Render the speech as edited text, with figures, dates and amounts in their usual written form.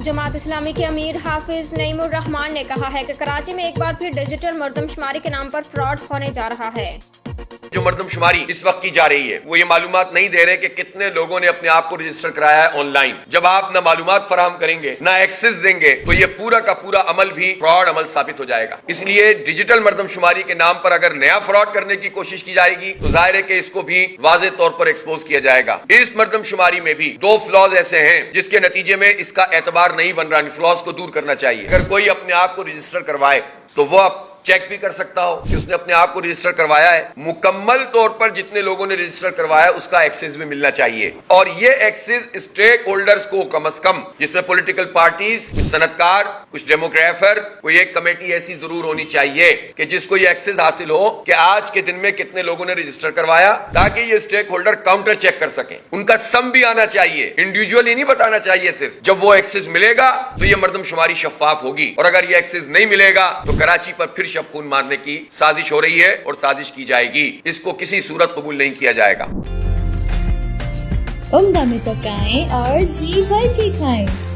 जमात इस्लामी के अमीर हाफिज नईम उर रहमान ने कहा है कि कराची में एक बार फिर डिजिटल मर्दमशुमारी के नाम पर फ्रॉड होने जा रहा है। जो मर्दमशुमारी इस वक्त की जा रही है वो ये मालूमात नहीं दे रहे कि कितने लोगों ने अपने आप को रजिस्टर कराया है ऑनलाइन। जब आप ना मालूमात फराहम करेंगे ना एक्सेस देंगे तो ये पूरा का पूरा अमल भी फ्रॉड अमल साबित हो जाएगा। इसलिए डिजिटल मर्दमशुमारी के नाम पर अगर नया फ्रॉड करने की कोशिश की जाएगी तो जाहिर है कि इसको भी वाज़ेह तौर पर एक्सपोज किया जाएगा। इस मर्दमशुमारी में भी दो फ्लॉज ऐसे हैं जिसके नतीजे में इसका एतबार नहीं बन रहा। फ्लॉज को दूर करना चाहिए। अगर कोई अपने आप को रजिस्टर करवाए तो वो चेक भी कर सकता हो कि उसने अपने आप को रजिस्टर करवाया है। मुकम्मल तौर पर जितने लोगों ने रजिस्टर करवाया है उसका एक्सेस भी मिलना चाहिए। और ये एक्सेस स्टेक होल्डर्स को कम से कम, जिसमें पॉलिटिकल पार्टीज, कुछ सनतकार, कुछ डेमोग्राफर, कोई एक कमेटी ऐसी जरूर होनी चाहिए कि जिसको ये एक्सेस हासिल हो कि आज के दिन में कितने लोगों ने रजिस्टर करवाया, ताकि ये स्टेक होल्डर काउंटर चेक कर सकें। उनका सम भी आना चाहिए, इंडिविजुअली नहीं बताना चाहिए सिर्फ। जब वो एक्सेस मिलेगा तो ये मर्दमशुमारी शफाफ होगी। और अगर ये एक्सेस नहीं मिलेगा तो कराची पर फिर शब खून मारने की साजिश हो रही है और साजिश की जाएगी। इसको किसी सूरत कबूल नहीं किया जाएगा। उम्दा में पकाएं और जी भर के खाएं।